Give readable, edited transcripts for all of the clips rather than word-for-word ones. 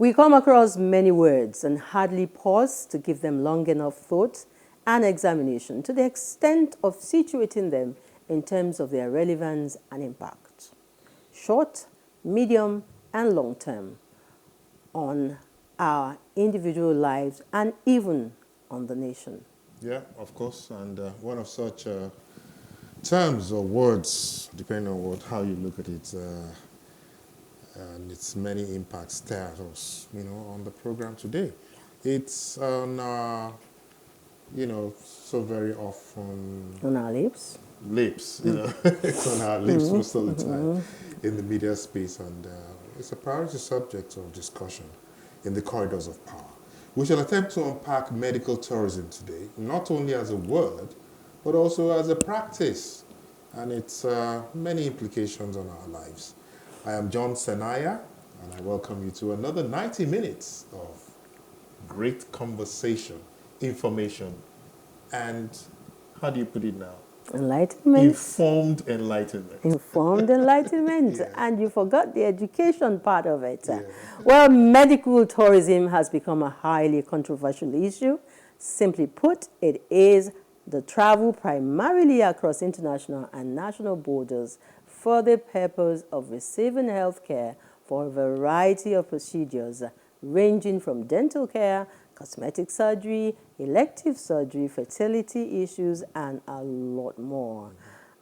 We come across many words and hardly pause to give them long enough thought and examination to the extent of situating them in terms of their relevance and impact, short, medium, and long term, on our individual lives and even on the nation. Yeah, of course. And one of such terms or words, depending on how you look at it, and its many impacts stare at us, on the program today. It's on our, so very often... On our lips. Lips, it's on our lips most of the time in the media space, and it's a priority subject of discussion in the corridors of power. We shall attempt to unpack medical tourism today, not only as a word, but also as a practice, and its many implications on our lives. I am John Senaya, and I welcome you to another 90 minutes of great conversation, information, and how do you put it now? Enlightenment. Informed enlightenment. Informed enlightenment. Yeah. And you forgot the education part of it. Yeah. Well, medical tourism has become a highly controversial issue. Simply put, it is the travel primarily across international and national borders for the purpose of receiving health care for a variety of procedures ranging from dental care, cosmetic surgery, elective surgery, fertility issues, and a lot more.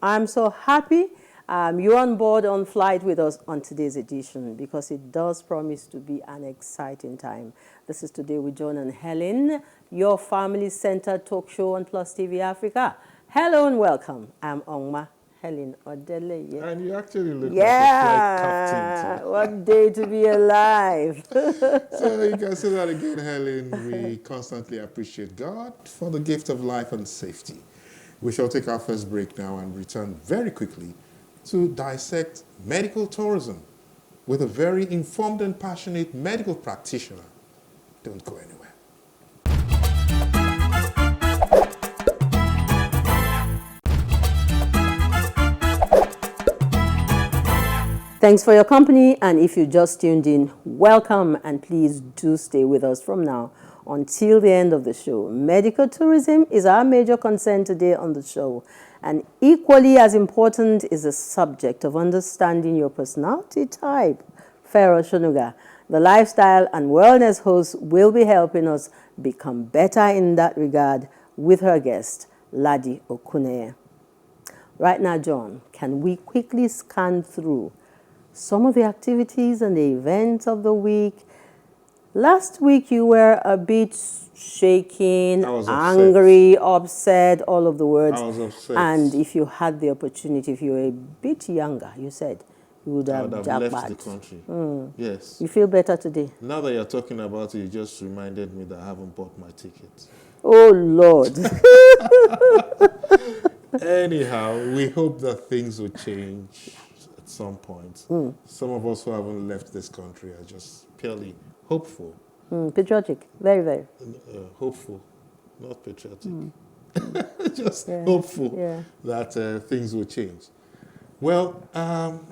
I'm so happy you're on board on flight with us on today's edition because it does promise to be an exciting time. This is Today with John and Helen, your family-centered talk show on PlusTvAfrica. Hello and welcome. I'm Ongma Helen Odele. And you actually look like a flight captain too. What day to be alive. So you can say that again, Helen. We constantly appreciate God for the gift of life and safety. We shall take our first break now and return very quickly to dissect medical tourism with a very informed and passionate medical practitioner. Don't go anywhere. Thanks for your company, and if you just tuned in, welcome, and please do stay with us from now until the end of the show. Medical tourism is our major concern today on the show, and equally as important is the subject of understanding your personality type. Pharaoh Shonuga, the lifestyle and wellness host, will be helping us become better in that regard with her guest, Ladi Okuneye. Right now, John, can we quickly scan through some of the activities and the events of the week? Last week you were a bit shaken, angry, upset, all of the words. I was upset. And if you had the opportunity, if you were a bit younger, you said, you would have left the country. Yes. You feel better today? Now that you're talking about it, you just reminded me that I haven't bought my ticket. Oh, Lord. Anyhow, we hope that things will change at some point. Some of us who haven't left this country are just purely hopeful. Patriotic. Very, very. Hopeful, not patriotic. Just hopeful that things will change. Well,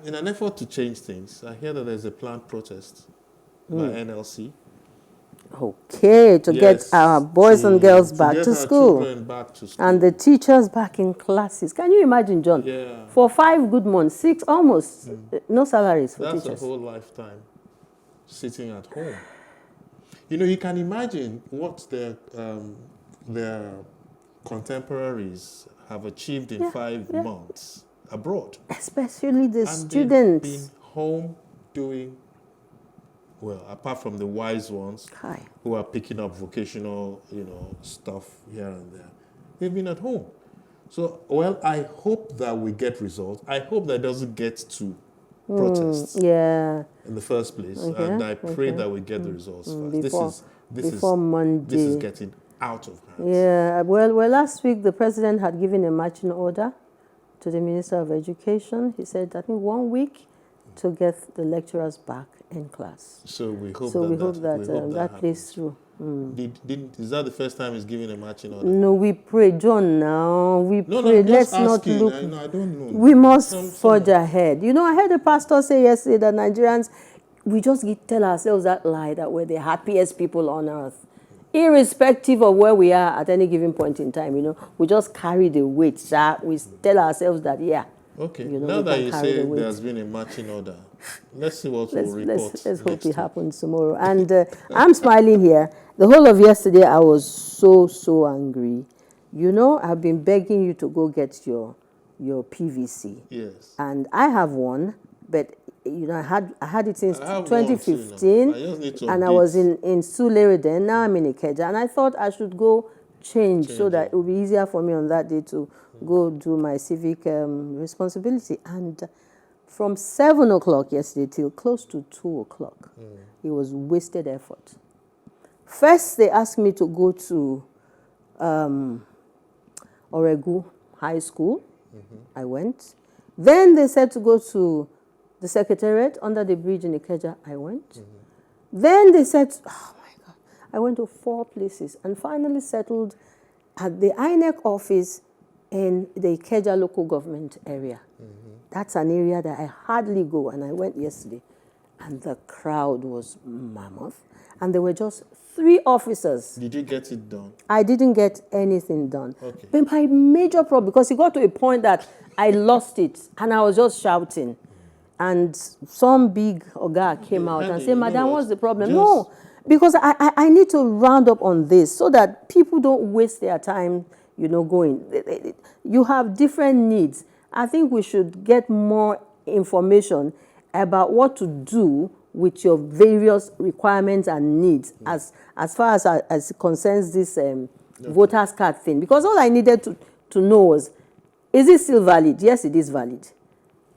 in an effort to change things, I hear that there's a planned protest by NLC. Okay, to get our boys and girls back to school. Back to school. And the teachers back in classes. Can you imagine, John? Yeah. For 5 good months, 6 almost, no salaries for teachers. That's a whole lifetime sitting at home. You can imagine what their contemporaries have achieved in 5 months abroad. Especially the and students. They've been home doing well, apart from the wise ones who are picking up vocational, stuff here and there. They've been at home. So, I hope that we get results. I hope that doesn't get to protests in the first place. And I pray that we get the results fast. Before Monday. This is getting out of hand. Yeah, well, last week the president had given a marching order to the Minister of Education. He said, I think 1 week to get the lecturers back in class. So we hope that plays through. Is that the first time he's giving a marching order? No, we pray, John. Now we pray. No, let's not look. I don't know. We must forge ahead. I heard a pastor say yesterday that Nigerians, we just tell ourselves that lie that we're the happiest people on earth. Irrespective of where we are at any given point in time, we just carry the weight. We tell ourselves that, yeah. Okay, now that you say there's been a marching order, let's see what we'll report. Let's hope it happens tomorrow. And I'm smiling here. The whole of yesterday, I was so angry. I've been begging you to go get your PVC. Yes. And I have one, but I had it since I have 2015, one too, I just need to and I update. was in Sulere then. Now I'm in Ikeja, and I thought I should go change so that it would be easier for me on that day to go do my civic responsibility. And from 7 o'clock yesterday till close to 2 o'clock, it was wasted effort. First, they asked me to go to Oregu High School. I went. Then they said to go to the Secretariat under the bridge in Ikeja. I went. Then they said, oh my God, I went to 4 places and finally settled at the INEC office in the Ikeja local government area. That's an area that I hardly go, and I went yesterday. And the crowd was mammoth. And there were just 3 officers. Did you get it done? I didn't get anything done. Okay. But my major problem, because it got to a point that I lost it, and I was just shouting. And some big oga came out and said, Madam, what's the problem? No, because I need to round up on this so that people don't waste their time, going. You have different needs. I think we should get more information about what to do with your various requirements and needs as far as it concerns this voters card thing. Because all I needed to know was, is it still valid? Yes, it is valid.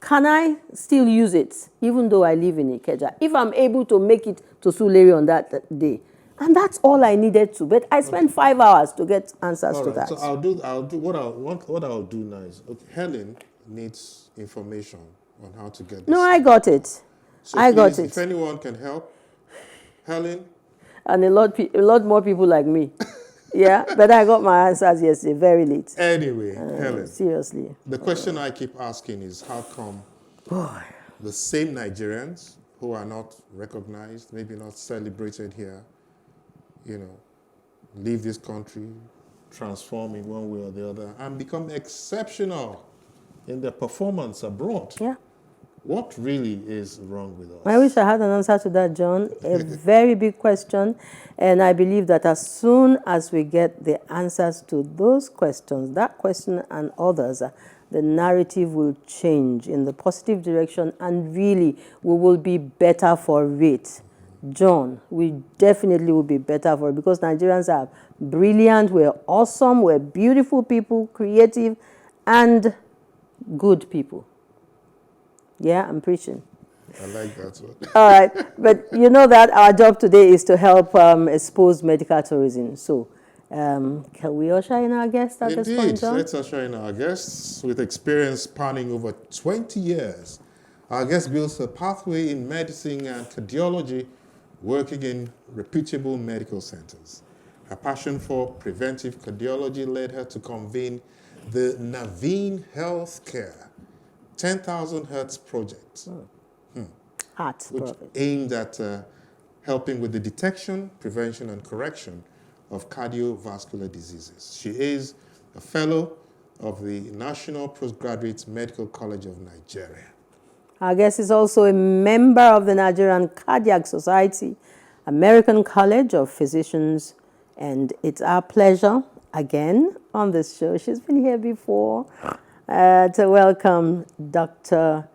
Can I still use it even though I live in Ikeja? If I'm able to make it to Sulere on that day. And that's all I needed to. But I spent 5 hours to get answers to that. So I'll do what I'll do now is, okay, Helen needs information on how to get this. No, I got it. So I got please, it. If anyone can help, Helen. And a lot more people like me. Yeah, but I got my answers yesterday, very late. Anyway, Helen. Seriously. The question I keep asking is, how come the same Nigerians who are not recognized, maybe not celebrated here, leave this country, transform in one way or the other, and become exceptional in their performance abroad? Yeah. What really is wrong with us? I wish I had an answer to that, John. A very big question. And I believe that as soon as we get the answers to those questions, that question and others, the narrative will change in the positive direction, and really we will be better for it. John, we definitely will be better for it, because Nigerians are brilliant, we're awesome, we're beautiful people, creative, and good people. Yeah, I'm preaching. I like that one. All right, but you know that our job today is to help expose medical tourism. So can we usher in our guests at this point, John? Let's usher in our guests with experience spanning over 20 years. Our guest builds a pathway in medicine and cardiology, working in reputable medical centers. Her passion for preventive cardiology led her to convene the Naveen Healthcare 10,000 Hertz project, which aimed at helping with the detection, prevention, and correction of cardiovascular diseases. She is a fellow of the National Postgraduate Medical College of Nigeria. Our guest is also a member of the Nigerian Cardiac Society, American College of Physicians, and it's our pleasure again on this show. She's been here before. To welcome Dr.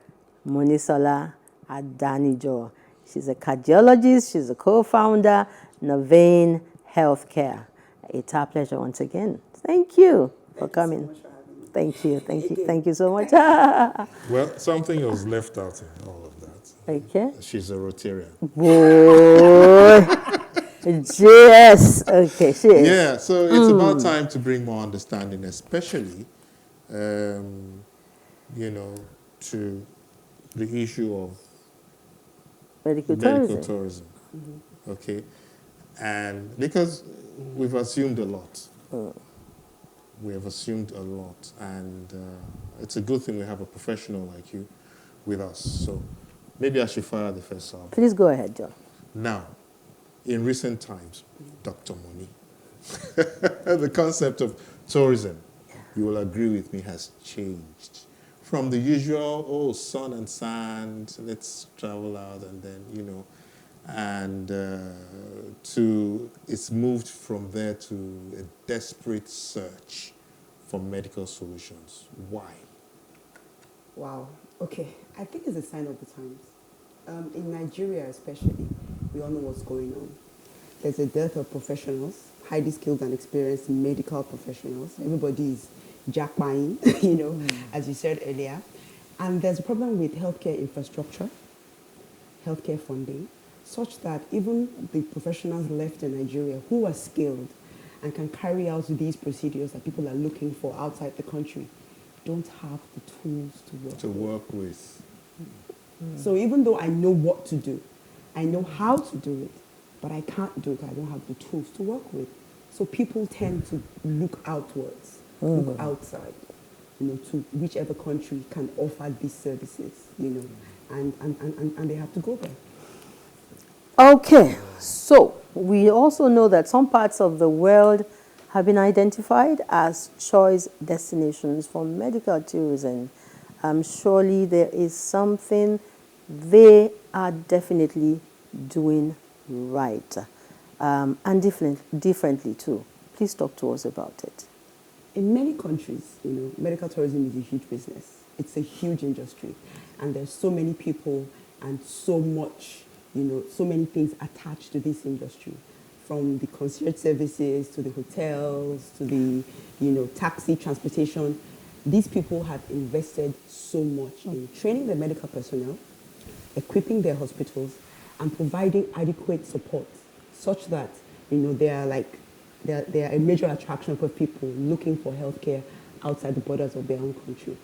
Monisola Adanijio. She's a cardiologist. She's a co-founder, Naveen Healthcare. It's our pleasure once again. Thank you for coming. Thank you. Thank you so much. Well, something was left out in all of that. Okay. She's a Rotarian. Boy. Yes. Okay, she is. Yeah, so it's about time to bring more understanding, especially to the issue of medical tourism. Okay, and because we've assumed a lot, we have assumed a lot, and it's a good thing we have a professional like you with us. So Maybe I should fire the first salvo. Please go ahead, John. Now, in recent times, Dr. Moni, the concept of tourism, you will agree with me, has changed. From the usual, oh, sun and sand, let's travel out and then, you know, and to, it's moved from there to a desperate search for medical solutions. Why? Wow. Okay. I think it's a sign of the times. In Nigeria especially, we all know what's going on. There's a dearth of professionals, highly skilled and experienced medical professionals. Everybody is jackpying, you know, as you said earlier. And there's a problem with healthcare infrastructure, healthcare funding, such that even the professionals left in Nigeria who are skilled and can carry out these procedures that people are looking for outside the country don't have the tools to work with. So even though I know what to do, I know how to do it, but I can't do it. I don't have the tools to work with. So people tend to look outwards, look outside, you know, to whichever country can offer these services, you know, and they have to go there. Okay, so we also know that some parts of the world have been identified as choice destinations for medical tourism. Surely there is something they are definitely doing right, and differently too. Please talk to us about it. In many countries, you know, medical tourism is a huge business. It's a huge industry, and there's so many people and so much, you know, so many things attached to this industry, from the concierge services to the hotels to the, you know, taxi transportation. These people have invested so much in training their medical personnel, equipping their hospitals, and providing adequate support, such that, you know, they are a major attraction for people looking for healthcare outside the borders of their own country.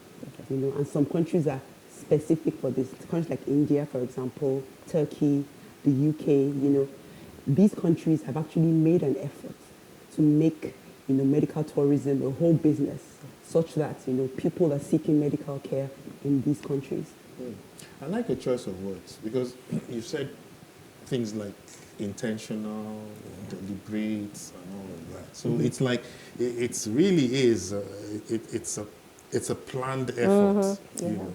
You know, and some countries are specific for this. Countries like India, for example, Turkey, the UK, you know, these countries have actually made an effort to make, you know, medical tourism a whole business, such that, you know, people are seeking medical care in these countries. I like your choice of words, because you said things like intentional, deliberate, and all of that. So it's like, it really is, it's a planned effort, you know.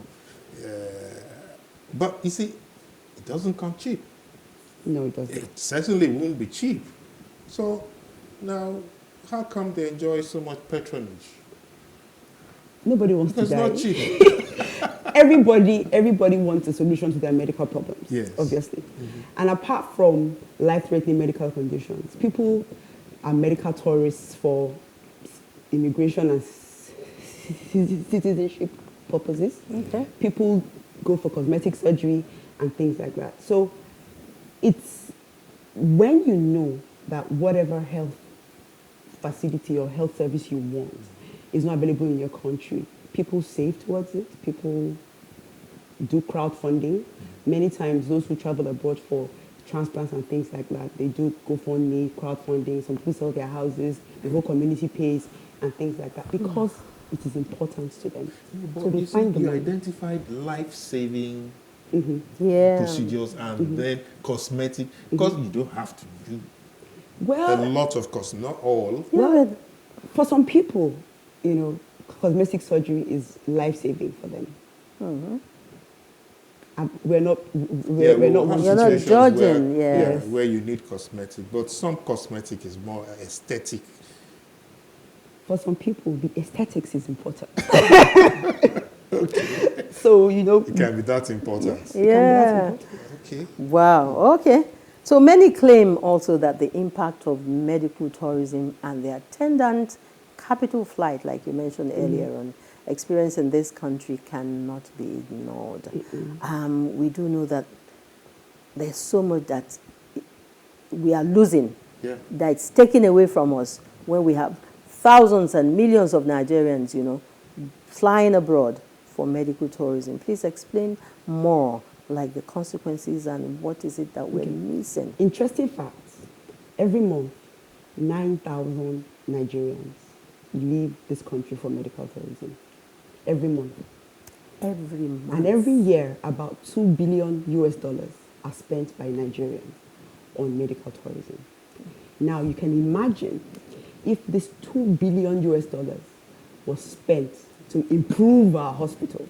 But you see, it doesn't come cheap. No, it doesn't. It certainly won't be cheap. So now, how come they enjoy so much patronage? Nobody wants Because to it's die. not cheap. Everybody wants a solution to their medical problems, Yes. obviously. And apart from life-threatening medical conditions, people are medical tourists for immigration and citizenship purposes. Okay. People go for cosmetic surgery and things like that. So it's when you know that whatever health facility or health service you want is not available in your country, people save towards it, people do crowdfunding. Many times those who travel abroad for transplants and things like that, they do GoFundMe, crowdfunding, some people sell their houses, the whole community pays and things like that, because it is important to them. But So they you find the you money. identified life-saving Yeah. procedures and then cosmetic, because you don't have to do a Well, lot of not all. well, for some people, you know, cosmetic surgery is life-saving for them. We're not We'll not have You're not situations judging, where, yes. where you need cosmetic, but some cosmetic is more aesthetic. for some people, the aesthetics is important. So, you know, It can be that important. it can be that Yeah. important. Okay. Wow. Okay. So many claim also that the impact of medical tourism and the attendant capital flight, like you mentioned earlier on, experience in this country cannot be ignored. We do know that there's so much that we are losing, Yeah. that's taken away from us when we have thousands and millions of Nigerians, you know, flying abroad for medical tourism. Please explain more, like the consequences and what is it that we're missing. Interesting facts. Every month, 9,000 Nigerians leave this country for medical tourism. Every month. Every month. And every year, about $2 billion are spent by Nigerians on medical tourism. Now, you can imagine if this $2 billion was spent to improve our hospitals,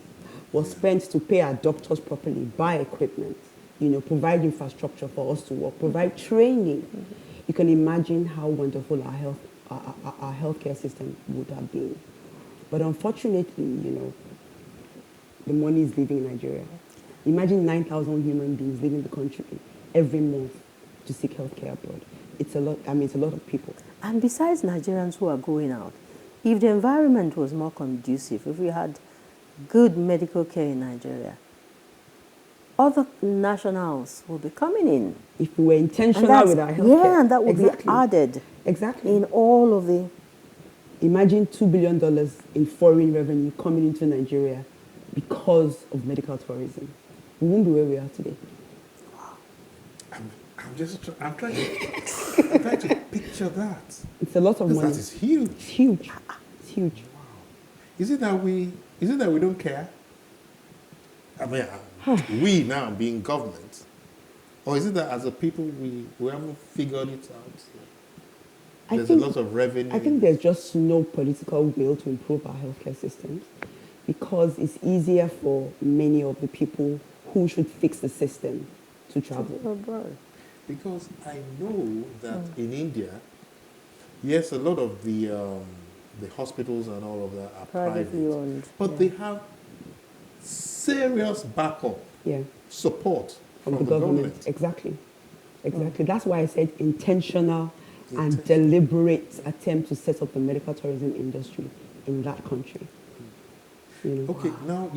was spent to pay our doctors properly, buy equipment, provide infrastructure for us to work, provide training. You can imagine how wonderful our healthcare system would have been. But unfortunately, the money is leaving Nigeria. Imagine 9,000 human beings leaving the country every month to seek healthcare abroad. It's a lot. It's a lot of people. And besides Nigerians who are going out, if the environment was more conducive, if we had good medical care in Nigeria, other nationals will be coming in. If we were intentional with our healthcare. Yeah, and that would be added. Exactly. In all of the... Imagine $2 billion in foreign revenue coming into Nigeria because of medical tourism. We won't be where we are today. I'm trying to picture that. It's a lot of money. That is huge. It's huge. It's huge. Wow. Is it that we don't care? I mean, we now being government, or is it that as a people we haven't figured it out? There's a lot of revenue. I think there's just no political will to improve our healthcare systems because it's easier for many of the people who should fix the system to travel abroad. Because I know that in India, yes, a lot of the hospitals and all of that are Privately private, owned, but they have serious backup, support from the government. Exactly. That's why I said intentional and deliberate attempt to set up the medical tourism industry in that country. Okay, now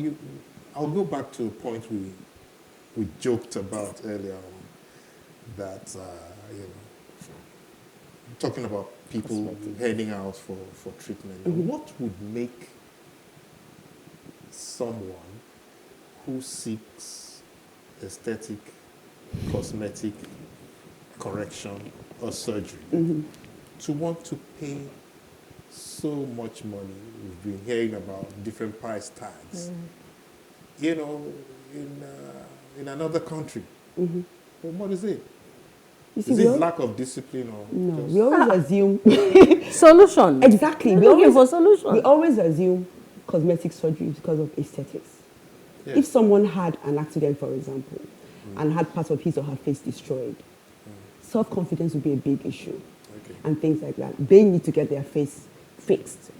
I'll go back to a point we joked about earlier on, that talking about people heading out for treatment. Mm-hmm. What would make someone who seeks aesthetic, cosmetic correction or surgery to want to pay so much money? We've been hearing about different price tags, in another country. Well, what is it? Is it lack of discipline or no? We always assume solution. Exactly. We always for solution. We always assume cosmetic surgery is because of aesthetics. Yes. If someone had an accident, for example, and had part of his or her face destroyed, self-confidence would be a big issue, and things like that. They need to get their face fixed,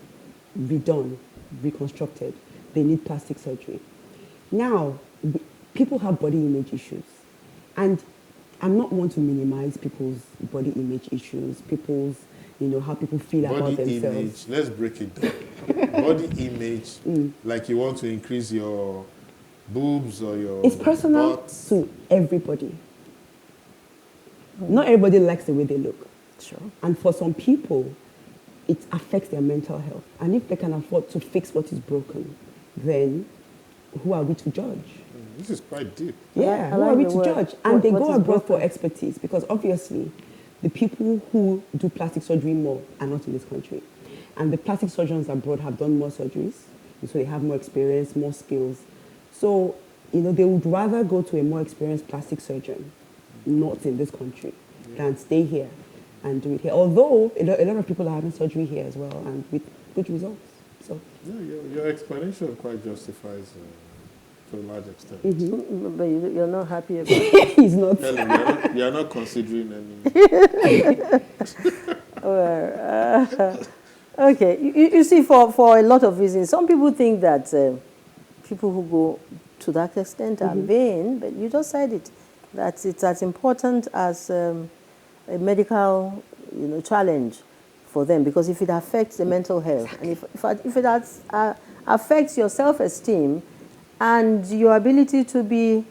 redone, reconstructed. They need plastic surgery. Now, people have body image issues, and I'm not one to minimize people's body image issues, people's, how people feel about themselves. Body image, let's break it down. Body image, like you want to increase your boobs or your It's personal butt. to everybody. Not everybody likes the way they look. Sure. And for some people, it affects their mental health. And if they can afford to fix what is broken, then who are we to judge? This is quite deep. Yeah, who like are we the to word. judge? And they What go is abroad for broken? expertise because obviously the people who do plastic surgery more are not in this country. And the plastic surgeons abroad have done more surgeries, and so they have more experience, more skills. So, they would rather go to a more experienced plastic surgeon, not in this country, than stay here and do it here. Although a lot of people are having surgery here as well and with good results. So Your explanation quite justifies to a large extent. But you're not happy about it. he's not. Helen, you're not considering any. Okay, you see, for a lot of reasons, some people think that people who go to that extent are vain, but you just said it, that it's as important as a medical, challenge for them, because if it affects the mental health, and if it affects your self-esteem and your ability to be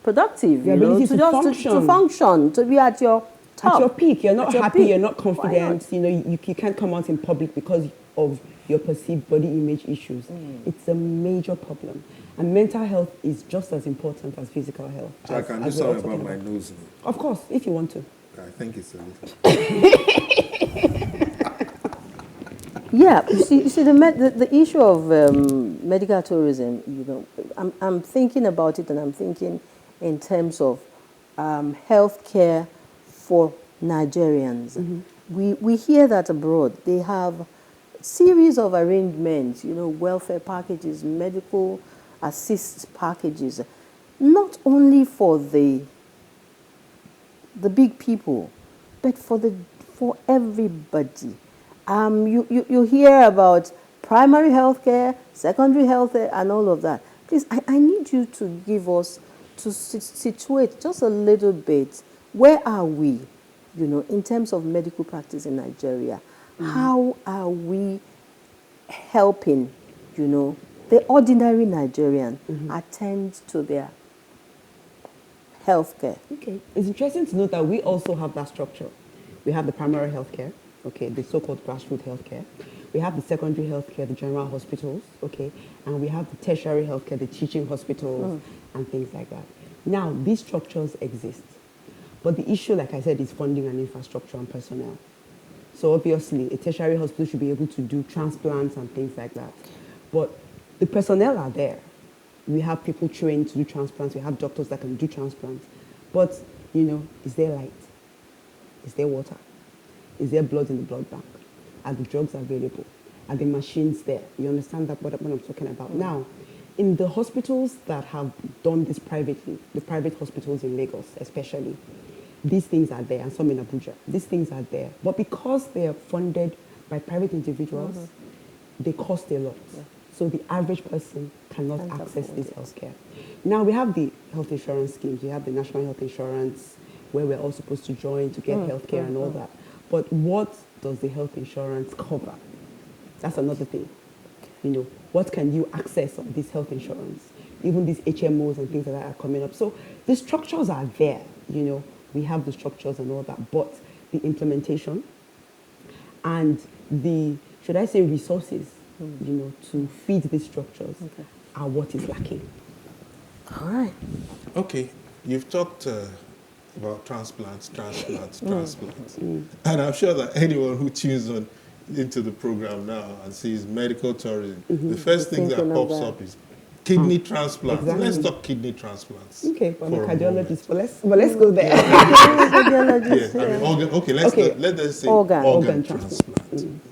productive, Your ability to function, to be at your top. At your peak, you're not happy, peak. you're not confident, you can't come out in public because of your perceived body image issues. It's a major problem. And mental health is just as important as physical health. So I can do we're all something talking about my nose now. Of course, if you want to. I think it's a little. Yeah, you see the issue of medical tourism, I'm thinking about it, and I'm thinking in terms of healthcare for Nigerians. We hear that abroad they have series of arrangements, welfare packages, medical assist packages, not only for the big people, but for everybody. You hear about primary health care, secondary health care, and all of that. Please, I need you to give us, to situate just a little bit. Where are we, in terms of medical practice in Nigeria? How are we helping, the ordinary Nigerian attend to their health care? Okay, it's interesting to note that we also have that structure. We have the primary healthcare, okay, the so-called grassroots healthcare. We have the secondary healthcare, the general hospitals, okay, and we have the tertiary healthcare, the teaching hospitals, and things like that. Now, these structures exist, but the issue, like I said, is funding and infrastructure and personnel. So obviously, a tertiary hospital should be able to do transplants and things like that. But the personnel are there. We have people trained to do transplants. We have doctors that can do transplants. But, is there light? Is there water? Is there blood in the blood bank? Are the drugs available? Are the machines there? You understand that what I'm talking about? Now, in the hospitals that have done this privately, the private hospitals in Lagos especially, these things are there, and some in Abuja. These things are there. But because they are funded by private individuals, they cost a lot. Yeah. So the average person cannot access this healthcare. Now, we have the health insurance schemes. We have the national health insurance, where we're all supposed to join to get healthcare and all that. But what does the health insurance cover? That's another thing. What can you access on this health insurance? Even these HMOs and things like that are coming up. So the structures are there, We have the structures and all that, but the implementation and the, should I say, resources, to feed these structures are what is lacking. All right. Okay, you've talked about transplants. And I'm sure that anyone who tunes on into the program now and sees medical tourism, the first thing that pops up is kidney transplants. Exactly. Let's talk kidney transplants. Okay, I'm a cardiologist, but let's go there. Cardiologist, Let's say organ transplant.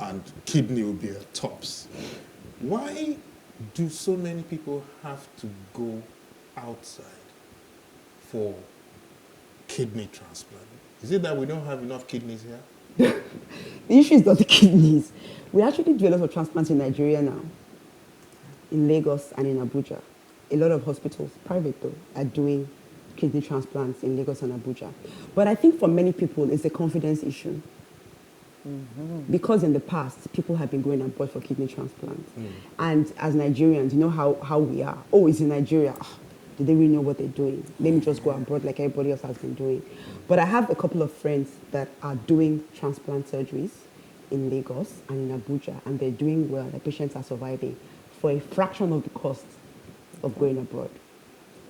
And kidney will be at tops. Why do so many people have to go outside for kidney transplant? Is it that we don't have enough kidneys here? The issue is not the kidneys. We actually do a lot of transplants in Nigeria now, in Lagos and in Abuja. A lot of hospitals, private though, are doing kidney transplants in Lagos and Abuja. But I think for many people, it's a confidence issue. Because in the past, people have been going abroad for kidney transplants. And as Nigerians, you know how we are. Oh, it's in Nigeria. Do they really know what they're doing? Let me just go abroad like everybody else has been doing. But I have a couple of friends that are doing transplant surgeries in Lagos and in Abuja, and they're doing well. The patients are surviving for a fraction of the cost of going abroad.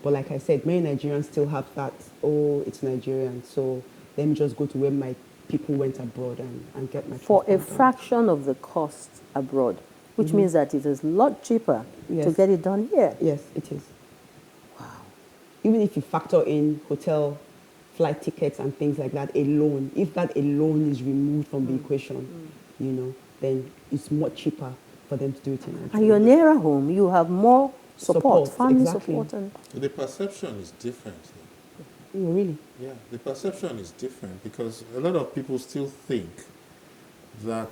But like I said, many Nigerians still have that, oh, it's Nigerian, so let me just go to where my people went abroad and get my for a transplant done. fraction of the cost abroad, which means that it is a lot cheaper to get it done here. Yes, it is. Wow. Even if you factor in hotel, flight tickets and things like that alone, if that alone is removed from the equation, then it's much cheaper for them to do it in Nigeria. And you're nearer home, you have more support, family exactly. support. And The perception is different. Oh, really? Yeah, the perception is different because a lot of people still think that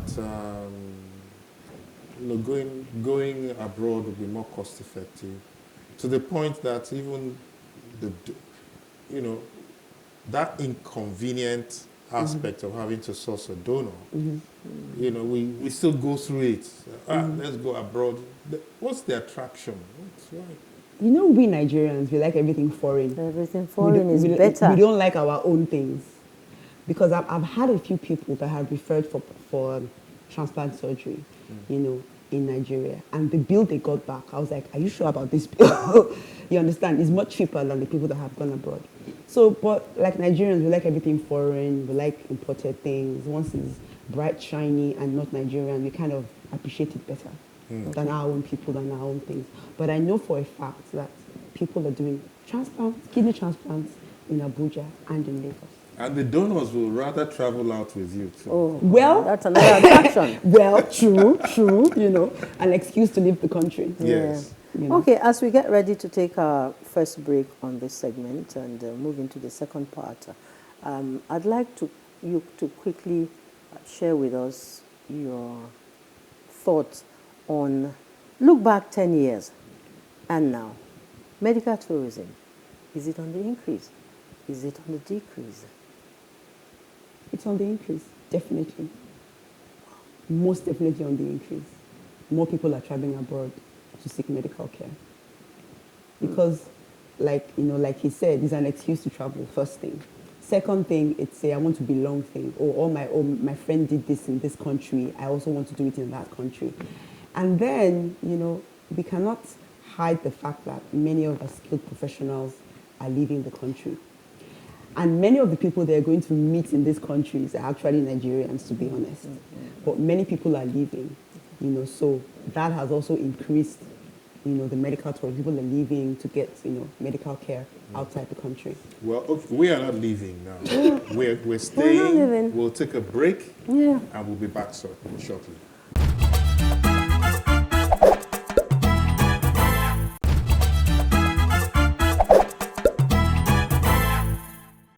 going abroad will be more cost effective, to the point that even that inconvenient aspect of having to source a donor, we still go through it. Let's go abroad. What's the attraction? Why? We Nigerians, we like everything foreign. everything foreign is better. We don't like our own things. Because I've had a few people that have referred for transplant surgery, in Nigeria. And the bill they got back, I was like, are you sure about this bill? You understand? It's much cheaper than the people that have gone abroad. So, but like Nigerians, we like everything foreign. We like imported things. Once it's bright, shiny, and not Nigerian, we kind of appreciate it better than our own people, than our own things. But I know for a fact that people are doing transplants, kidney transplants in Abuja and in Lagos. And the donors will rather travel out with you too. Oh, Well, that's another attraction. well, true, an excuse to leave the country. Yes. You know. Okay, as we get ready to take our first break on this segment and move into the second part, I'd like you to quickly share with us your thoughts on, look back 10 years and now. Medical tourism, is it on the increase? Is it on the decrease? It's on the increase, definitely. Most definitely on the increase. More people are traveling abroad to seek medical care. Because, like he said, it's an excuse to travel, first thing. Second thing, it's a I want to belong thing. Or my friend did this in this country, I also want to do it in that country. And then, we cannot hide the fact that many of our skilled professionals are leaving the country. And many of the people they're going to meet in these countries are actually Nigerians, to be honest. But many people are leaving, so that has also increased, the medical tour. People are leaving to get, medical care outside the country. Well, okay, we are not leaving now. We're We're staying. not leaving. We'll take a break. Yeah. And we'll be back shortly.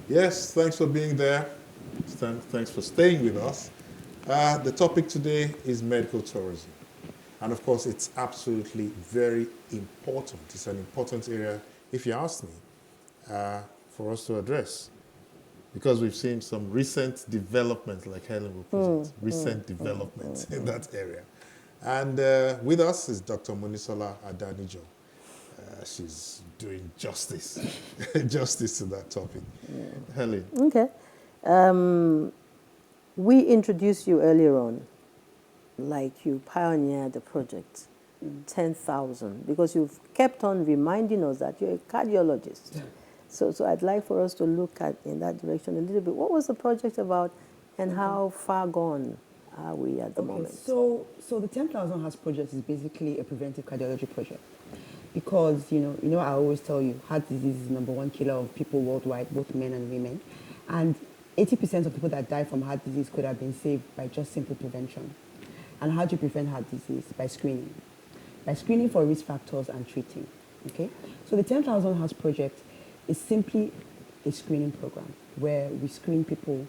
Yes, thanks for being there. Thanks for staying with us. The topic today is medical tourism. And of course, it's absolutely very important. It's an important area, if you ask me, for us to address. Because we've seen some recent developments, like Helen will put it, recent developments in that area. And with us is Dr. Monisola Adanijio. She's doing justice to that topic. Helen. Okay. We introduced you earlier on, like you pioneered the project, 10,000, because you've kept on reminding us that you're a cardiologist. So I'd like for us to look at in that direction a little bit. What was the project about and how far gone are we at the moment? So the 10,000 Hearts Project is basically a preventive cardiology project. Because, I always tell you, heart disease is the #1 killer of people worldwide, both men and women. And 80% of people that die from heart disease could have been saved by just simple prevention. And how do you prevent heart disease? By screening. By screening for risk factors and treating. Okay? So the 10,000 Hearts Project is simply a screening program where we screen people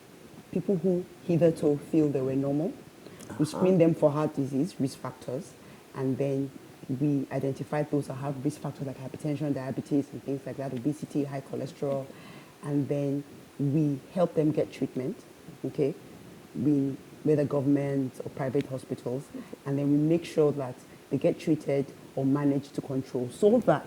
who hitherto feel they were normal. We screen them for heart disease, risk factors, and then we identify those that have risk factors like hypertension, diabetes, and things like that, obesity, high cholesterol, and then we help them get treatment, okay, whether government or private hospitals, and then we make sure that they get treated or managed to control so that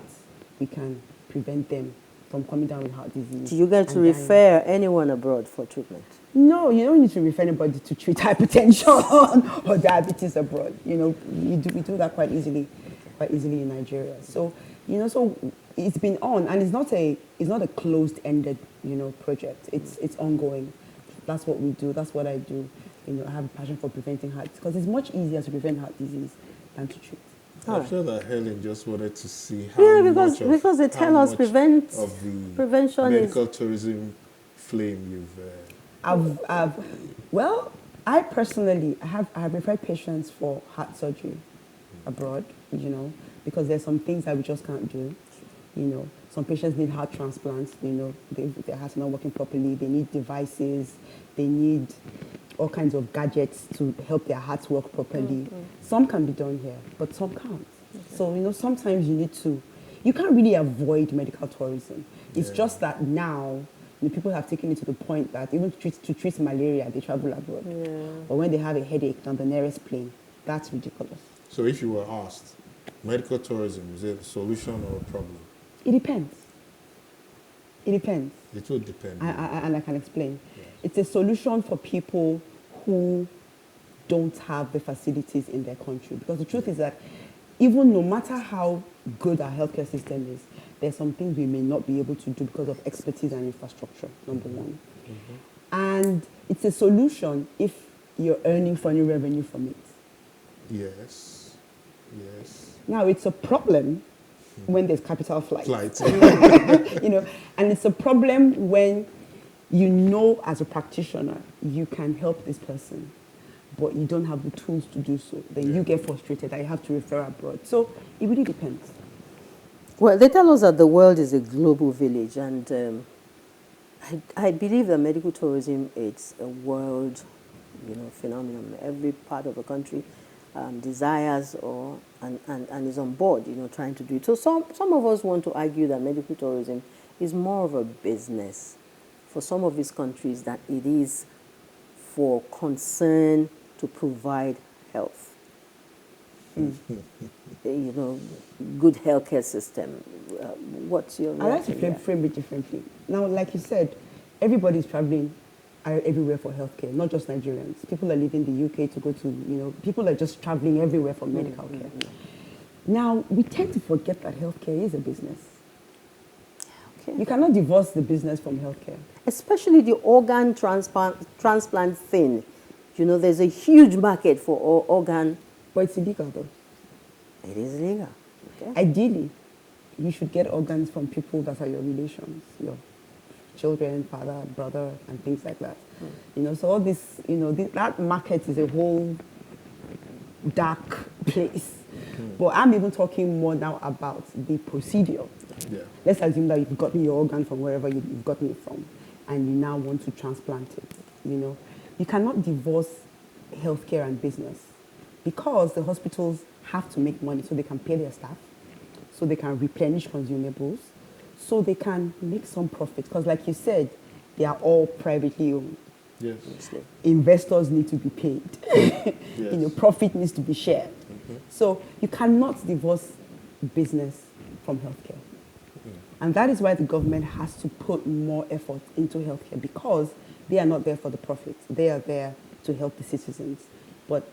we can prevent them from coming down with heart disease. Do you get to refer anyone abroad for treatment? No, you don't need to refer anybody to treat hypertension or diabetes abroad. We do that quite easily in Nigeria. So, so it's been on, and it's not a closed-ended, project. It's ongoing. That's what we do. That's what I do. I have a passion for preventing heart, because it's much easier to prevent heart disease than to treat. I'm sure that Helen just wanted to see how because they tell us prevention medical tourism flame you've. Well, I personally have referred patients for heart surgery abroad, because there's some things that we just can't do. Some patients need heart transplants, their heart's not working properly, they need devices, they need all kinds of gadgets to help their hearts work properly. Some can be done here, but some can't. So, sometimes you can't really avoid medical tourism. It's just that now, people have taken it to the point that even to treat malaria, they travel abroad. Yeah. But when they have a headache on the nearest plane, that's ridiculous. So if you were asked, medical tourism, is it a solution or a problem? It depends. It would depend. And I can explain. Yeah. It's a solution for people who don't have the facilities in their country. Because the truth is that even no matter how good our healthcare system is, there's some things we may not be able to do because of expertise and infrastructure, number one. And it's a solution if you're earning foreign revenue from it. Yes. Yes. Now, it's a problem when there's capital flights. Flights. You know, and it's a problem when you know as a practitioner you can help this person, but you don't have the tools to do so. Then you get frustrated that you have to refer abroad. So it really depends. Well, they tell us that the world is a global village, and I believe that medical tourism is a world, phenomenon. Every part of the country desires and is on board, trying to do it. So some of us want to argue that medical tourism is more of a business for some of these countries than it is for concern to provide health. Good healthcare system. What's your I like to reaction? frame it differently. Now, like you said, everybody's traveling everywhere for healthcare, not just Nigerians. People are leaving the UK to go to, people are just traveling everywhere for medical care. Now, we tend to forget that healthcare is a business. Okay. You cannot divorce the business from healthcare. Especially the organ transplant thing. There's a huge market for organ. But it's illegal, though. It is legal. Okay. Ideally, you should get organs from people that are your relations, your children, father, brother, and things like that. So all this, that market is a whole dark place. But I'm even talking more now about the procedure. Yeah. Let's assume that you've gotten your organ from wherever you've gotten it from, and you now want to transplant it. You cannot divorce healthcare and business, because the hospitals have to make money so they can pay their staff, so they can replenish consumables, so they can make some profit. Because like you said, they are all privately owned. Yes. Investors need to be paid. Yes. Profit needs to be shared. So you cannot divorce business from healthcare. And that is why the government has to put more effort into healthcare, because they are not there for the profit. They are there to help the citizens. But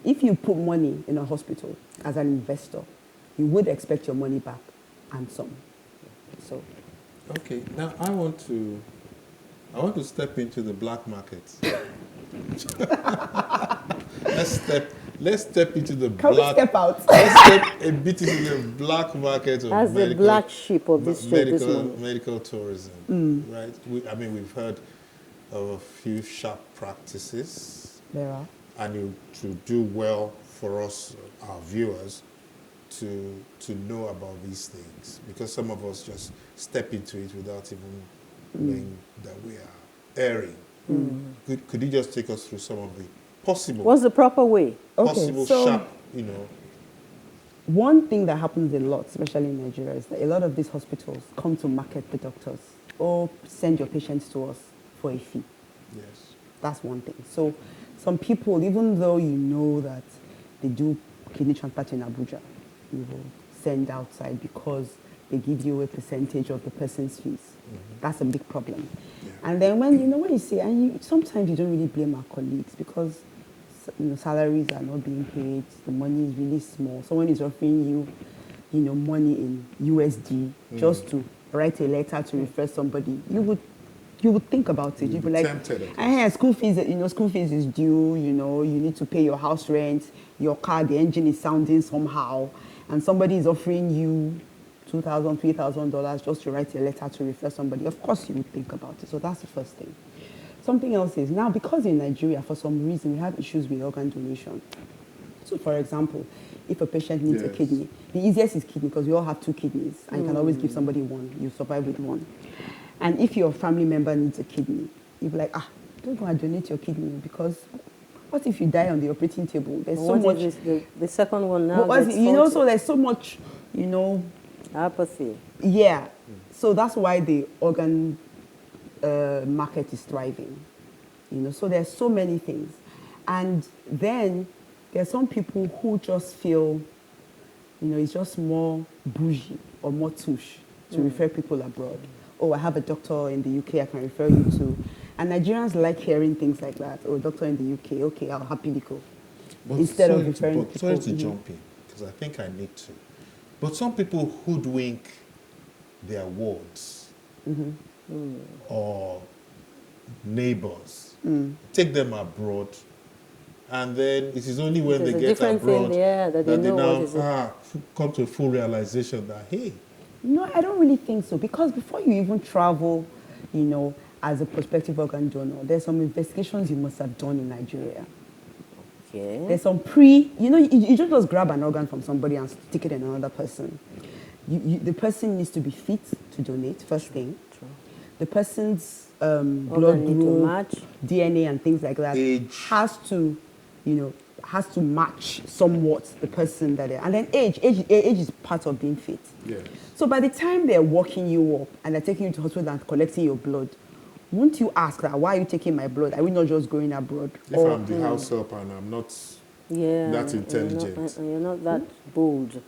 if you put money in a hospital as an investor, you would expect your money back and some. So, Okay, now I want to step into the black market. Let's step into the can black. we step out? Let's step a bit into the black market of As the black sheep of this show this morning. medical tourism, right? We've heard of a few sharp practices, There are. and it to do well for us, our viewers, to know about these things, because some of us just step into it without even knowing that we are erring. Could you just take us through some of the possible, What's the proper way? possible so sharp, one thing that happens a lot, especially in Nigeria, is that a lot of these hospitals come to market the doctors or send your patients to us for a fee. Yes. That's one thing. So some people, even though you know that they do kidney transplant in Abuja, you will send outside because they give you a percentage of the person's fees. That's a big problem. Yeah. And then when you see, sometimes you don't really blame our colleagues, because salaries are not being paid, the money is really small. Someone is offering you, money in USD just to write a letter to refer somebody. You would think about it. You'd be like, school fees is due, you need to pay your house rent, your car, the engine is sounding somehow, and somebody is offering you $2,000, $3,000 just to write a letter to refer somebody. Of course you would think about it. So that's the first thing. Something else is, now because in Nigeria, for some reason, we have issues with organ donation. So for example, if a patient needs a kidney, the easiest is kidney, because we all have 2 kidneys, and you can always give somebody one. You survive with one. And if your family member needs a kidney, you'll be like, don't go and donate your kidney, because what if you die on the operating table? There's so much. The second one now. So there's so much, apathy. Yeah. So that's why the organ market is thriving. So there's so many things. And then there's some people who just feel, it's just more bougie or more touche to refer people abroad. Oh, I have a doctor in the UK I can refer you to. And Nigerians like hearing things like that. Oh, doctor in the UK, okay, I'll happily go. But Instead of referring people. Sorry to jump in, because I think I need to. But some people hoodwink their wards or neighbors, take them abroad And then it is only when There's they a get different thing abroad there that they know now what is it. come to a full realization that, hey, No, I don't really think so, because before you even travel, as a prospective organ donor, there's some investigations you must have done in Nigeria. Okay. There's some you don't just grab an organ from somebody and stick it in another person. The person needs to be fit to donate, first thing. True. The person's blood Organ need to group, match. DNA and things like that Age. has to match somewhat the person that and then age is part of being fit. yes. So by the time they're walking you up and they're taking you to hospital and collecting your blood, won't you ask that, why are you taking my blood? Are we not just going abroad? If I'm the house help and I'm not Yeah. that and intelligent. You're not that bold.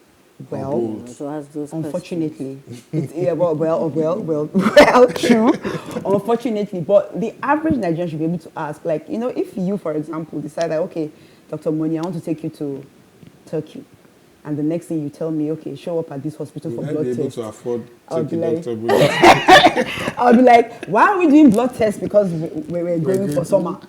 Well, bold. To ask those unfortunately, true. Unfortunately, but the average Nigerian should be able to ask, like, if you, for example, decide that, okay, Dr. Moni, I want to take you to Turkey, and the next thing you tell me, okay, show up at this hospital Will for I blood be able test. to afford I'll be taking like- Dr. Buddha? I'll be like, why are we doing blood tests? Because we're going for going summer.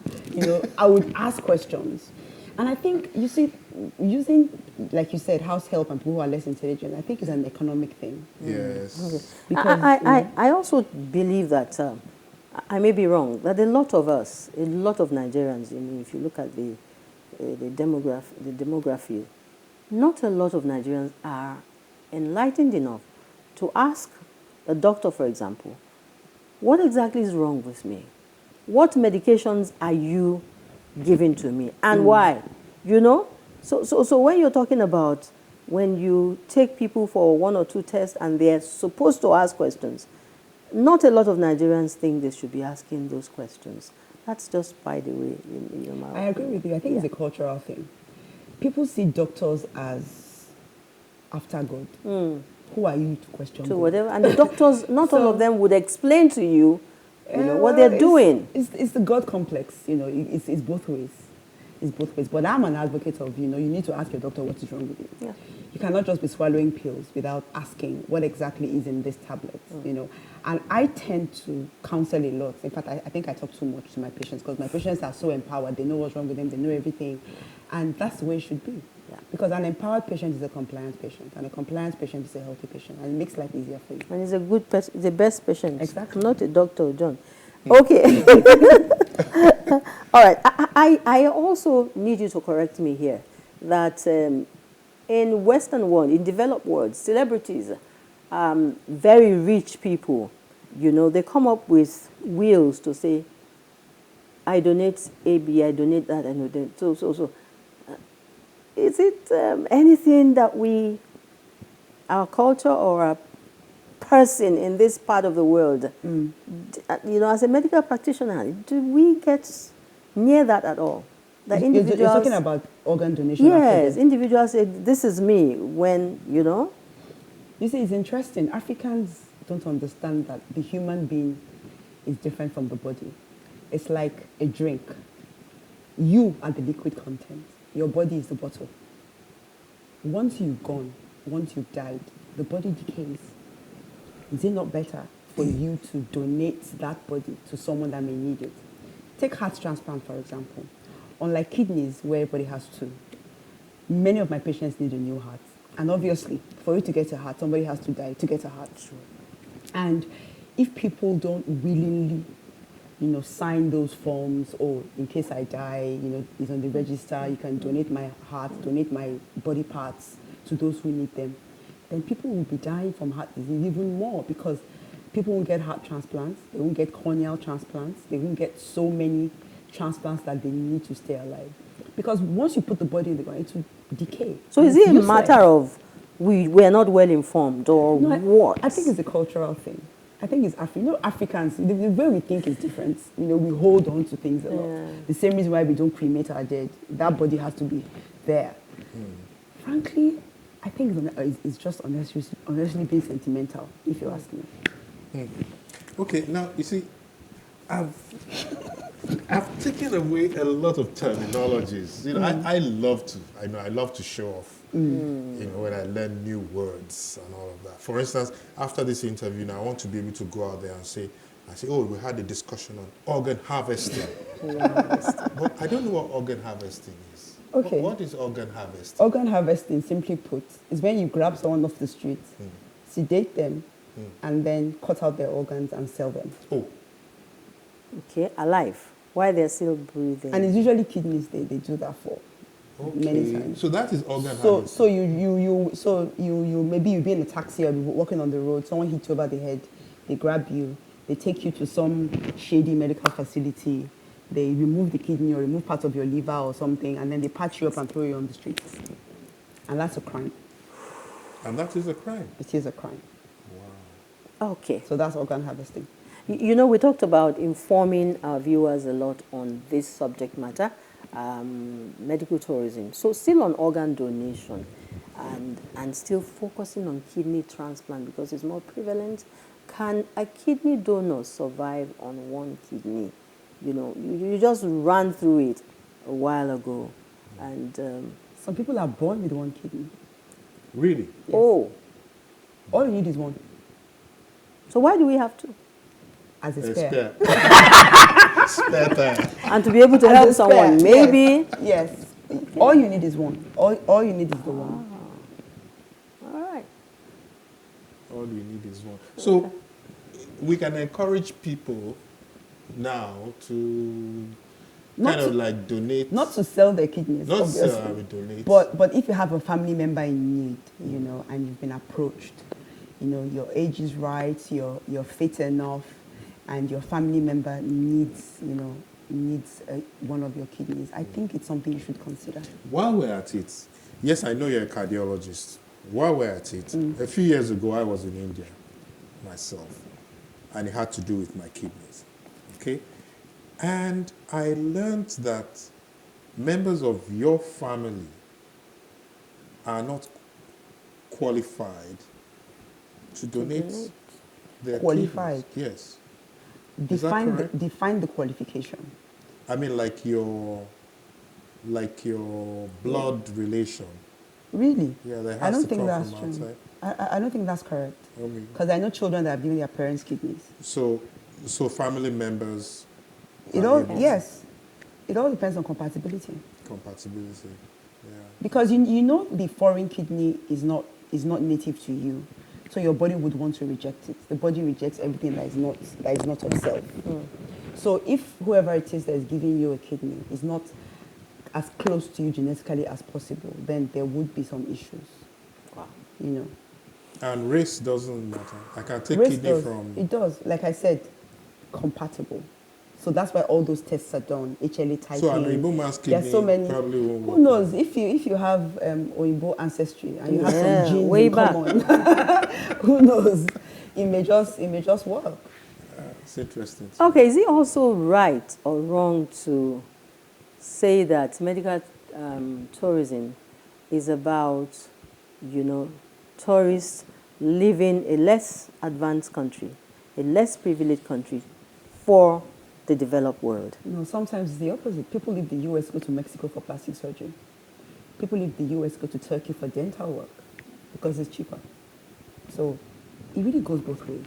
I would ask questions. And I think, you see, using, like you said, house help and people who are less intelligent, I think is an economic thing. Yes. Because, I also believe that, I may be wrong, that a lot of us, a lot of Nigerians, if you look at the demography, not a lot of Nigerians are enlightened enough to ask a doctor, for example, what exactly is wrong with me? What medications are you giving to me and why? So when you're talking about when you take people for 1 or 2 tests and they're supposed to ask questions, not a lot of Nigerians think they should be asking those questions. That's just by the way. I agree with you. I think it's a cultural thing. People see doctors as after God. Who are you to question To God? whatever, and the doctors, not all of them would explain to you, what well, they're doing. It's the God complex, it's both ways. It's both ways. But I'm an advocate of, you need to ask your doctor what is wrong with you. Yeah. You cannot just be swallowing pills without asking what exactly is in this tablet, And I tend to counsel a lot. In fact, I think I talk too much to my patients because my patients are so empowered. They know what's wrong with them. They know everything. And that's the way it should be. Yeah. Because an empowered patient is a compliant patient. And a compliant patient is a healthy patient. And it makes life easier for you. And he's a good person, the best patient. Exactly. Not a doctor, John. Okay. All right. I also need you to correct me here that in Western world, in developed world, celebrities, very rich people, they come up with wills to say, I donate AB, I donate that, I donate so. Is it anything that our culture or our person in this part of the world, as a medical practitioner, do we get near that at all? That individuals, You're talking about organ donation. yes, individuals say, this is me, when, You see, it's interesting. Africans don't understand that the human being is different from the body. It's like a drink. You are the liquid content. Your body is the bottle. Once you've gone, once you've died, the body decays. Is it not better for you to donate that body to someone that may need it? Take heart transplant, for example. Unlike kidneys, where everybody has 2, many of my patients need a new heart. And obviously, for you to get a heart, somebody has to die to get a heart. True. And if people don't willingly, sign those forms, or in case I die, it's on the register, you can donate my heart, donate my body parts to those who need them, then people will be dying from heart disease even more, because people won't get heart transplants, they won't get corneal transplants, they won't get so many transplants that they need to stay alive. Because once you put the body in the ground, it will decay. So is It's it a useless. matter of we're not well informed, or No, what? I think it's a cultural thing. I think it's Africans, the way we think is different. We hold on to things a lot. Yeah. The same reason why we don't cremate our dead. That body has to be there. Frankly, I think it's just honestly being sentimental, if you ask me. Okay, now you see, I've taken away a lot of terminologies. I love to show off. When I learn new words and all of that. For instance, after this interview, now I want to be able to go out there and say, I say, oh, we had a discussion on organ harvesting. But I don't know what organ harvesting is. Okay. What is organ harvesting? Organ harvesting, simply put, is when you grab someone off the street, sedate them, and then cut out their organs and sell them. Oh, Okay, alive, while they're still breathing. And it's usually kidneys they do that for. Many times. So that is organ So harvesting. you maybe you be in a taxi or you're walking on the road, someone hits you over the head, they grab you, they take you to some shady medical facility, they remove the kidney or remove part of your liver or something, and then they patch you up and throw you on the street. And that's a crime. And that is a crime. It is a crime. Okay. So that's organ harvesting. You know, we talked about informing our viewers a lot on this subject matter, medical tourism. So still on organ donation and still focusing on kidney transplant because it's more prevalent. Can a kidney donor survive on one kidney? You know, you just ran through it a while ago. And Some people are born with one kidney. Really? oh, All you need is one, so why do we have to? as a A spare. spare time. And to be able to As help a spare, someone, maybe. Yes. All you need is one. All you need is the one. All right. All we need is one. So we can encourage people now to Not kind of to- like donate. Not to sell their kidneys, Not obviously. sell, I mean, donate. But if you have a family member in need, you know, and you've been approached, you know, your age is right, you're fit enough, and your family member needs, you know, one of your kidneys, I think it's something you should consider. While we're at it, yes, I know you're a cardiologist. While we're at it, a few years ago, I was in India myself, and it had to do with my kidneys. Okay? And I learned that members of your family are not qualified to donate their Qualified? kidneys. Yes. Is that correct? Define the qualification. I mean, like your blood relation. Really? Yeah, they I have don't to think come that's from true. outside. I don't think that's correct. I mean, Because I know children that have given their parents kidneys. so family members. It are all able- yes, it all depends on compatibility. Compatibility. Yeah. Because you know the foreign kidney is not native to you, so your body would want to reject it. The body rejects everything that is not of self. So if whoever it is that is giving you a kidney is not as close to you genetically as possible, then there would be some issues. Wow. You know, And race doesn't matter. I can take race kidney does. from. It does. Like I said, compatible. So that's why all those tests are done. HLA typing. So an Igbo man's kidney There's so many. probably won't work. Who knows? If you have Oyibo ancestry and you have Yeah, some genes way in back. common, who knows? It may just work. It's interesting. Okay, is it also right or wrong to say that medical tourism is about, you know, tourists living a less advanced country, a less privileged country for the developed world? No, sometimes it's the opposite. People leave the US, go to Mexico for plastic surgery. People leave the US, go to Turkey for dental work because it's cheaper. So it really goes both ways.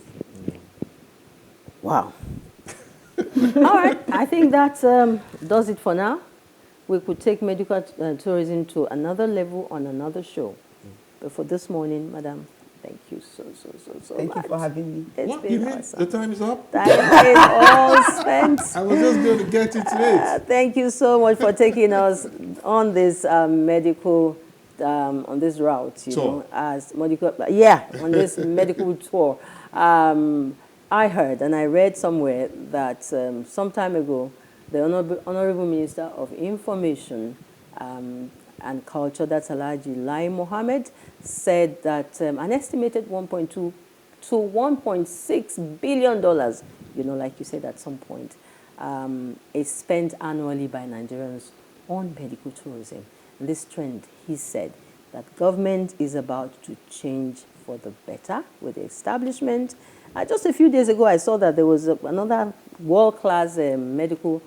Wow. All right, I think that does it for now. We could take medical tourism to another level on another show. But for this morning, Madam, thank you so Thank much. you for having me. It's What? been You mean awesome. the time is up? Time is all spent. I was just going to get it late. Thank you so much for taking us on this medical, on this route, you Tour. know, as medical, yeah, on this medical tour. I heard and I read somewhere that some time ago, the Honorable Minister of Information and Culture, that's Alhaji Lai Mohammed, said that an estimated $1.2 to $1.6 billion, you know, like you said at some point, is spent annually by Nigerians on medical tourism. And this trend, he said, that government is about to change for the better with the establishment. Just a few days ago, I saw that there was another world-class medical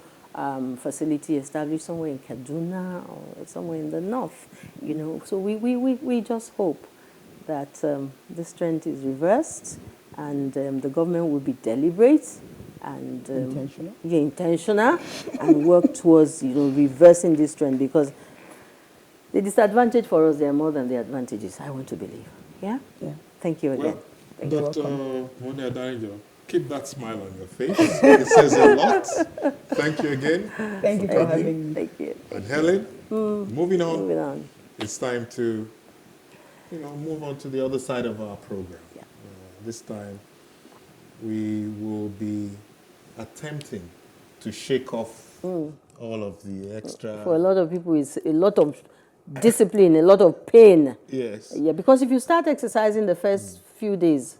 facility established somewhere in Kaduna or somewhere in the north, you know. So we just hope that this trend is reversed and the government will be deliberate and Intentional. yeah, intentional, and work towards reversing this trend, because the disadvantage for us, they are more than the advantages. I want to believe. Yeah. Yeah. Thank you again. Well, Dr. Moni Adanijio, keep that smile on your face. It says a lot. Thank you again. Thank you for having me. Thank you. And Helen, moving on. Moving on. It's time to, move on to the other side of our program. Yeah. This time, we will be attempting to shake off all of the extra. For a lot of people, it's a lot of discipline, a lot of pain. Yes. Yeah, because if you start exercising the first few days,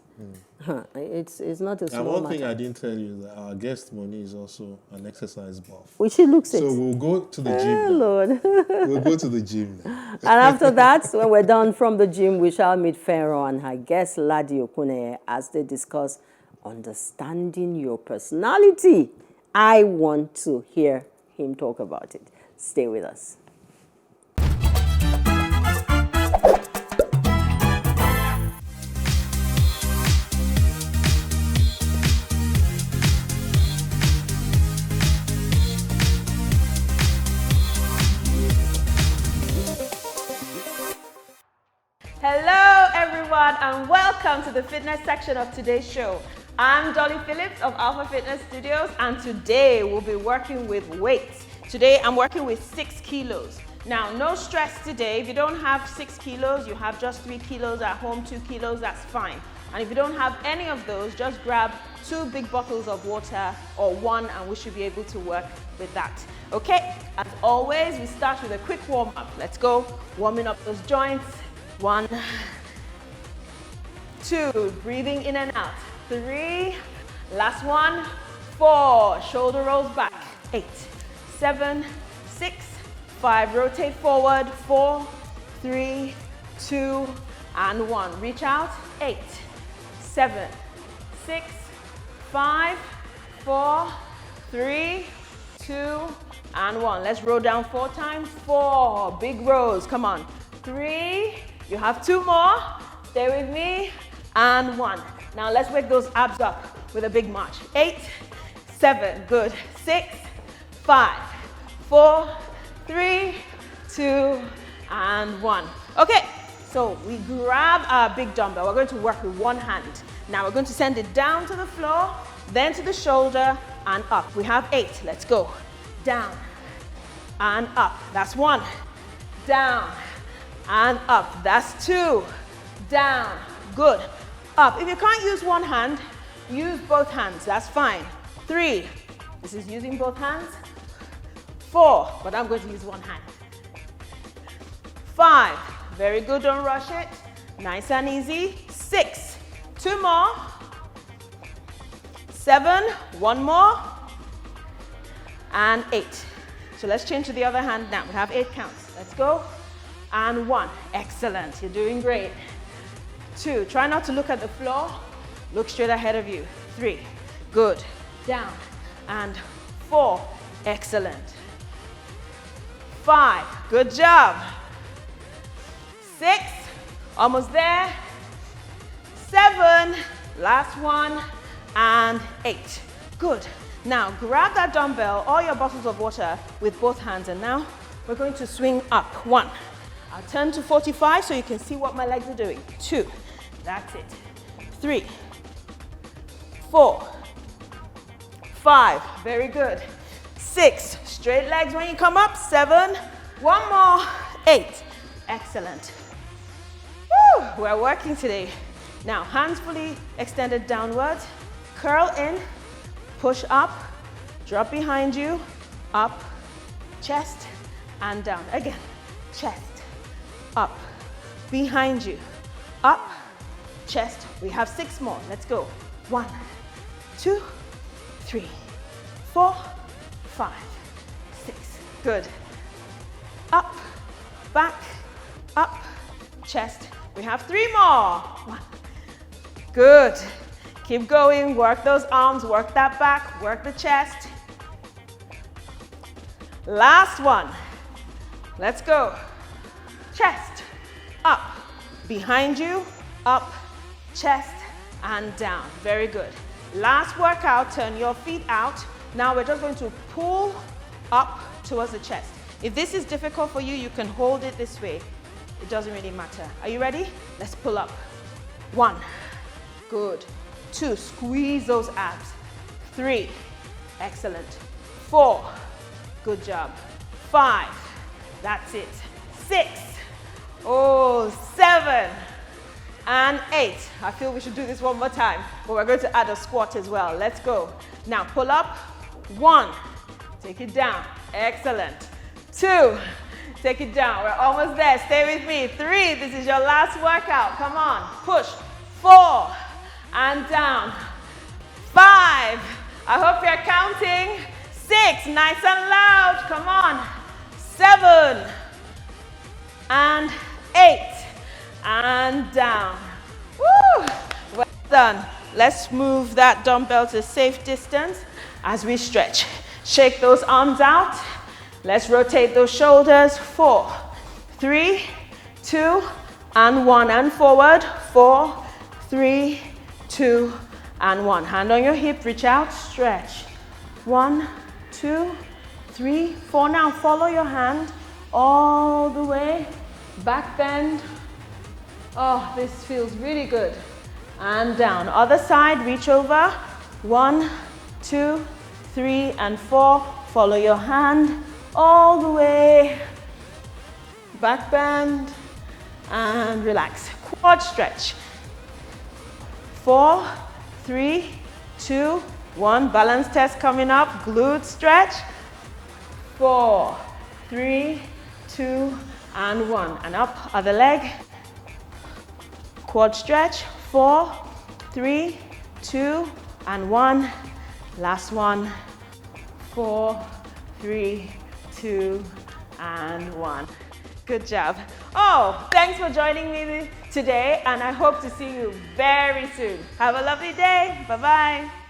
it's not a small And one matter. thing I didn't tell you is that our guest Moni is also an exercise buff. Which she looks it. So we'll go to the gym Oh, now. Lord. We'll go to the gym now. And after that, when we're done from the gym, we shall meet Pharaoh and her guest, Ladi Okune, as they discuss understanding your personality. I want to hear him talk about it. Stay with us. Hello everyone and welcome to the fitness section of today's show. I'm Dolly Phillips of Alpha Fitness Studios, and today we'll be working with weights. Today I'm working with 6 kilos. Now no stress today. If you don't have 6 kilos, you have just 3 kilos at home, 2 kilos, that's fine. And if you don't have any of those, just grab 2 big bottles of water or 1 and we should be able to work with that. Okay, as always, we start with a quick warm up. Let's go, warming up those joints. 1, 2, breathing in and out. 3, last one. 4, shoulder rolls back. 8, 7, 6, 5, rotate forward. 4, 3, 2, and 1. Reach out. 8, 7, 6, 5, 4, 3, 2, and 1. Let's roll down 4 times. 4, big rows. Come on. 3, you have 2 more. Stay with me. And 1. Now let's wake those abs up with a big march. 8, 7, good. 6, 5, 4, 3, 2, and 1. Okay, so we grab our big dumbbell. We're going to work with one hand. Now we're going to send it down to the floor, then to the shoulder, and up. We have 8. Let's go. Down and up. That's 1. Down and up. That's 2. Down. Good. Up. If you can't use one hand, use both hands. That's fine. 3. This is using both hands. 4. But I'm going to use one hand. 5. Very good. Don't rush it. Nice and easy. 6. 2 more. 7. 1 more. And 8. So let's change to the other hand now. We have 8 counts. Let's go. And 1. Excellent. You're doing great. 2. Try not to look at the floor. Look straight ahead of you. 3. Good. Down. And 4. Excellent. 5. Good job. 6. Almost there. 7. Last one. And 8. Good. Now grab that dumbbell or your bottles of water with both hands, and now we're going to swing up. 1. I'll turn to 45 so you can see what my legs are doing. 2. That's it. 3. 4. 5. Very good. 6. Straight legs when you come up. 7. 1 more. 8. Excellent. Woo! We're working today. Now hands fully extended downwards. Curl in. Push up. Drop behind you. Up. Chest and down. Again. Chest. Up. Behind you. Up. Chest. We have 6 more. Let's go. 1, 2, 3, 4, 5, 6. Good. Up, back, up, chest. We have 3 more. 1. Good. Keep going. Work those arms. Work that back. Work the chest. Last one. Let's go. Chest. Up. Behind you. Up. Chest. And down. Very good. Last workout, turn your feet out. Now we're just going to pull up towards the chest. If this is difficult for you, you can hold it this way. It doesn't really matter. Are you ready? Let's pull up. 1, good. 2, squeeze those abs. 3, excellent. 4, good job. 5, that's it. 6, oh, 7, and 8. I feel we should do this one more time, but we're going to add a squat as well. Let's go. Now pull up. 1, take it down. Excellent. 2, take it down. We're almost there. Stay with me. 3, this is your last workout. Come on, push. 4, and down. 5, I hope you're counting. 6, nice and loud. Come on. 7, and 8, and down. Woo! Well done. Let's move that dumbbell to a safe distance as we stretch. Shake those arms out. Let's rotate those shoulders. 4, 3, 2, and 1. And forward. 4, 3, 2, and 1. Hand on your hip. Reach out. Stretch. 1, 2, 3, 4. Now follow your hand all the way. Back bend. Oh, this feels really good. And down. Other side. Reach over. 1, 2, 3, and 4. Follow your hand all the way. Back bend and relax. Quad stretch. 4, 3, 2, 1. Balance test coming up. Glute stretch. 4, 3, 2, and 1. And up other leg. Quad stretch. 4, 3, 2, and 1. Last one. 4, 3, 2, and 1. Good job. Oh, thanks for joining me today, and I hope to see you very soon. Have a lovely day. Bye-bye.